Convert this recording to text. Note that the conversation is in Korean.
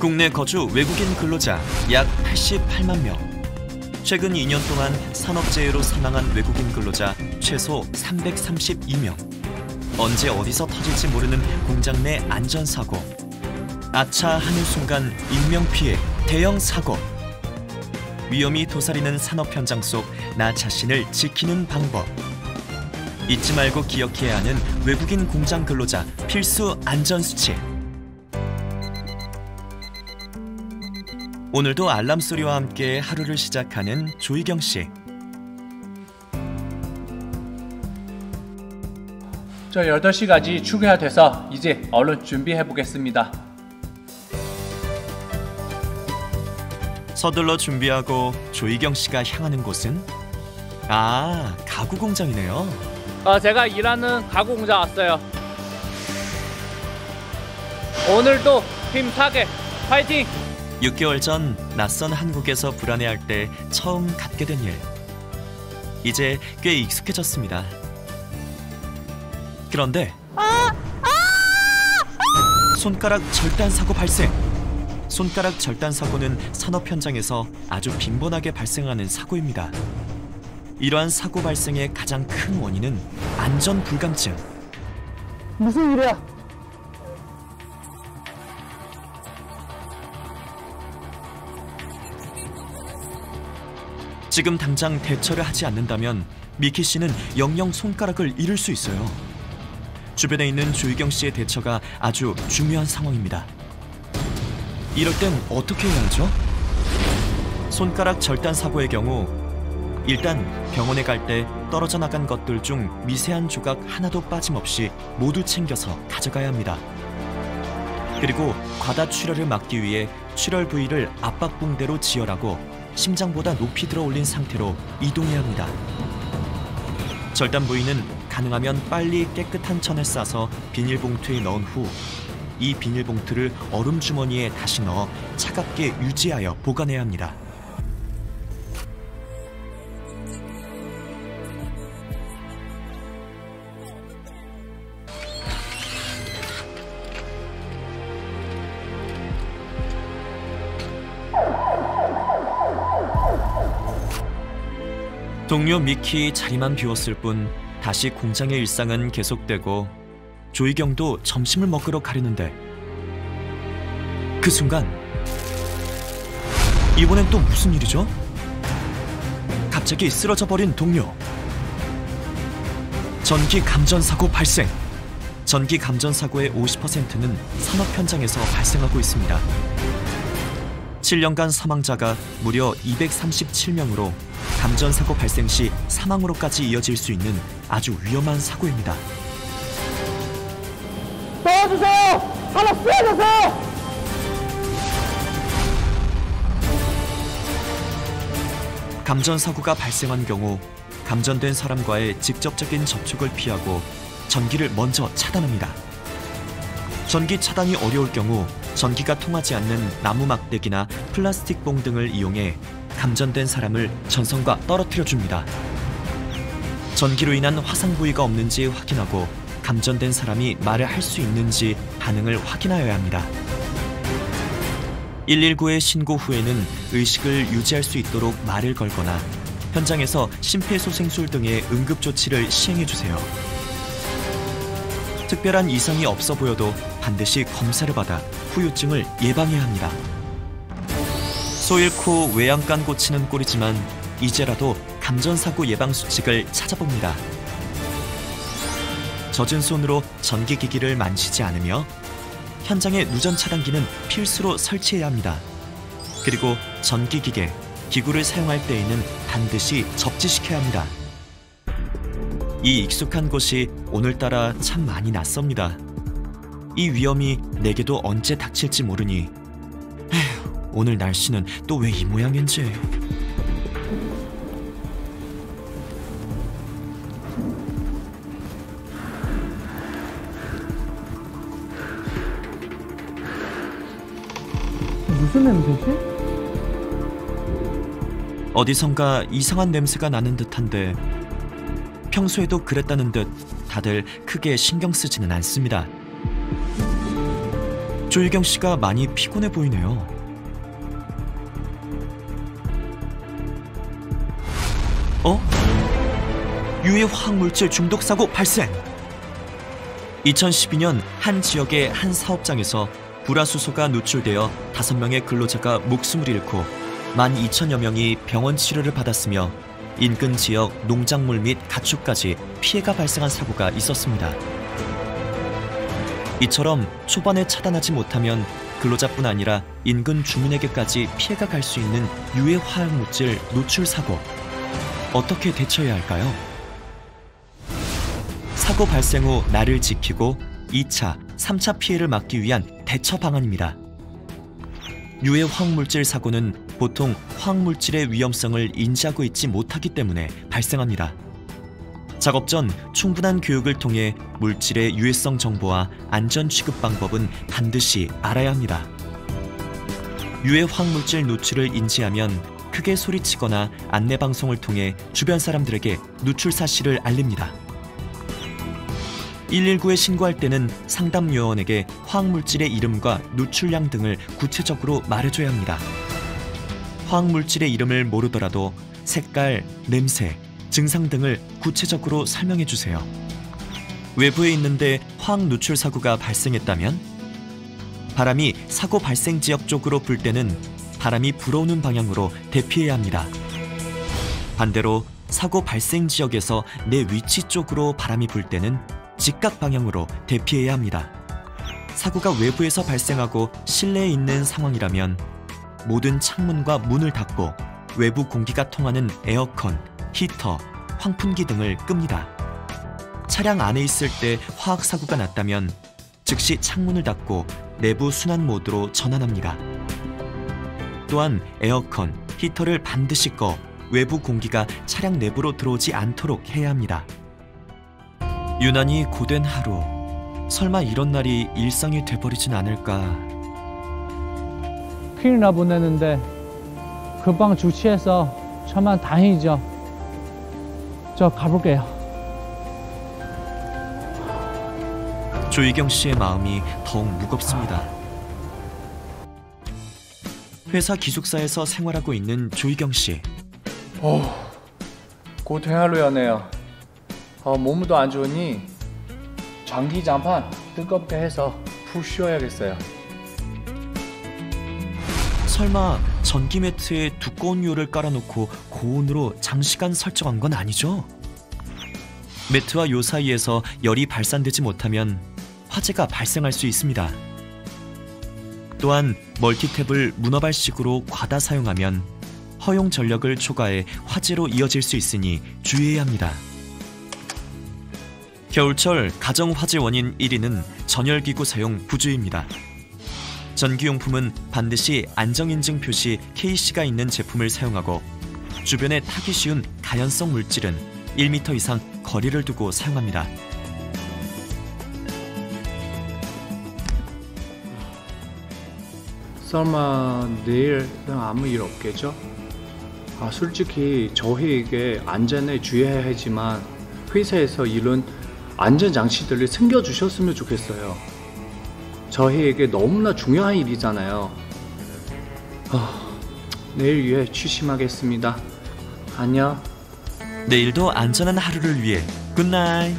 국내 거주 외국인 근로자 약 88만 명. 최근 2년 동안 산업재해로 사망한 외국인 근로자 최소 332명. 언제 어디서 터질지 모르는 공장 내 안전사고. 아차 하는 순간 인명피해, 대형 사고. 위험이 도사리는 산업 현장 속 나 자신을 지키는 방법. 잊지 말고 기억해야 하는 외국인 공장 근로자 필수 안전수칙. 오늘도 알람 소리와 함께 하루를 시작하는 조희경 씨. 저 8시까지 출근해야 돼서 이제 얼른 준비해 보겠습니다. 서둘러 준비하고 조희경 씨가 향하는 곳은 가구 공장이네요. 제가 일하는 가구 공장 왔어요. 오늘도 힘차게 파이팅! 6개월 전 낯선 한국에서 불안해할 때 처음 갖게 된 일. 이제 꽤 익숙해졌습니다. 그런데 손가락 절단 사고 발생. 손가락 절단 사고는 산업 현장에서 아주 빈번하게 발생하는 사고입니다. 이러한 사고 발생의 가장 큰 원인은 안전 불감증. 무슨 일이야? 지금 당장 대처를 하지 않는다면 미키 씨는 영영 손가락을 잃을 수 있어요. 주변에 있는 조희경 씨의 대처가 아주 중요한 상황입니다. 이럴 땐 어떻게 해야 하죠? 손가락 절단 사고의 경우 일단 병원에 갈 때 떨어져 나간 것들 중 미세한 조각 하나도 빠짐없이 모두 챙겨서 가져가야 합니다. 그리고 과다 출혈을 막기 위해 출혈 부위를 압박붕대로 지혈하고 심장보다 높이 들어 올린 상태로 이동해야 합니다. 절단 부위는 가능하면 빨리 깨끗한 천에 싸서 비닐봉투에 넣은 후 이 비닐봉투를 얼음 주머니에 다시 넣어 차갑게 유지하여 보관해야 합니다. 동료 미키 자리만 비웠을 뿐 다시 공장의 일상은 계속되고 조희경도 점심을 먹으러 가려는데 그 순간 이번엔 또 무슨 일이죠? 갑자기 쓰러져 버린 동료. 전기 감전 사고 발생. 전기 감전 사고의 50%는 산업 현장에서 발생하고 있습니다. 7년간 사망자가 무려 237명으로 감전 사고 발생 시 사망으로까지 이어질 수 있는 아주 위험한 사고입니다. 도와주세요! 하나 쓰러졌어요! 감전 사고가 발생한 경우 감전된 사람과의 직접적인 접촉을 피하고 전기를 먼저 차단합니다. 전기 차단이 어려울 경우 전기가 통하지 않는 나무 막대기나 플라스틱 봉 등을 이용해 감전된 사람을 전선과 떨어뜨려 줍니다. 전기로 인한 화상 부위가 없는지 확인하고 감전된 사람이 말을 할 수 있는지 반응을 확인하여야 합니다. 119에 신고 후에는 의식을 유지할 수 있도록 말을 걸거나 현장에서 심폐소생술 등의 응급조치를 시행해주세요. 특별한 이상이 없어 보여도 반드시 검사를 받아 후유증을 예방해야 합니다. 소 잃고 외양간 고치는 꼴이지만 이제라도 감전사고 예방수칙을 찾아봅니다. 젖은 손으로 전기기기를 만지지 않으며 현장에 누전 차단기는 필수로 설치해야 합니다. 그리고 전기기계, 기구를 사용할 때에는 반드시 접지시켜야 합니다. 이 익숙한 곳이 오늘따라 참 많이 낯섭니다. 이 위험이 내게도 언제 닥칠지 모르니 에휴, 오늘 날씨는 또 왜 이 모양인지. 무슨 냄새지? 어디선가 이상한 냄새가 나는 듯한데 평소에도 그랬다는 듯 다들 크게 신경 쓰지는 않습니다. 조희경 씨가 많이 피곤해 보이네요. 유해 화학물질 중독 사고 발생! 2012년 한 지역의 한 사업장에서 불화수소가 누출되어 5명의 근로자가 목숨을 잃고 12,000여 명이 병원 치료를 받았으며 인근 지역 농작물 및 가축까지 피해가 발생한 사고가 있었습니다. 이처럼 초반에 차단하지 못하면 근로자뿐 아니라 인근 주민에게까지 피해가 갈 수 있는 유해 화학물질 노출 사고. 어떻게 대처해야 할까요? 사고 발생 후 나를 지키고 2차, 3차 피해를 막기 위한 대처 방안입니다. 유해 화학물질 사고는 보통 화학물질의 위험성을 인지하고 있지 못하기 때문에 발생합니다. 작업 전 충분한 교육을 통해 물질의 유해성 정보와 안전 취급 방법은 반드시 알아야 합니다. 유해 화학물질 누출을 인지하면 크게 소리치거나 안내방송을 통해 주변 사람들에게 누출 사실을 알립니다. 119에 신고할 때는 상담 요원에게 화학물질의 이름과 누출량 등을 구체적으로 말해줘야 합니다. 화학물질의 이름을 모르더라도 색깔, 냄새, 증상 등을 구체적으로 설명해 주세요. 외부에 있는데 화학 누출 사고가 발생했다면 바람이 사고 발생 지역 쪽으로 불 때는 바람이 불어오는 방향으로 대피해야 합니다. 반대로 사고 발생 지역에서 내 위치 쪽으로 바람이 불 때는 직각 방향으로 대피해야 합니다. 사고가 외부에서 발생하고 실내에 있는 상황이라면 모든 창문과 문을 닫고 외부 공기가 통하는 에어컨, 히터, 환풍기 등을 끕니다. 차량 안에 있을 때 화학 사고가 났다면 즉시 창문을 닫고 내부 순환 모드로 전환합니다. 또한 에어컨, 히터를 반드시 꺼 외부 공기가 차량 내부로 들어오지 않도록 해야 합니다. 유난히 고된 하루. 설마 이런 날이 일상이 돼버리진 않을까. 큰일 보내는데 금방 주치해서 정말 다행이죠. 저 가볼게요. 조희경 씨의 마음이 더욱 무겁습니다. 회사 기숙사에서 생활하고 있는 조희경 씨. 고된 하루였네요. 몸도 안 좋으니 전기 장판 뜨겁게 해서 푹 쉬어야겠어요. 설마 전기 매트에 두꺼운 요를 깔아놓고 고온으로 장시간 설정한 건 아니죠? 매트와 요 사이에서 열이 발산되지 못하면 화재가 발생할 수 있습니다. 또한 멀티탭을 문어발식으로 과다 사용하면 허용 전력을 초과해 화재로 이어질 수 있으니 주의해야 합니다. 겨울철 가정 화재 원인 1위는 전열기구 사용 부주의입니다. 전기용품은 반드시 안정인증 표시 KC가 있는 제품을 사용하고 주변에 타기 쉬운 가연성 물질은 1m 이상 거리를 두고 사용합니다. 설마 내일은 아무 일 없겠죠? 솔직히 저희에게 안전에 주의해야 하지만 회사에서 이런 안전장치들을 챙겨주셨으면 좋겠어요. 저희에게 너무나 중요한 일이잖아요. 내일 위해 취심하겠습니다. 안녕. 내일도 안전한 하루를 위해 굿나잇.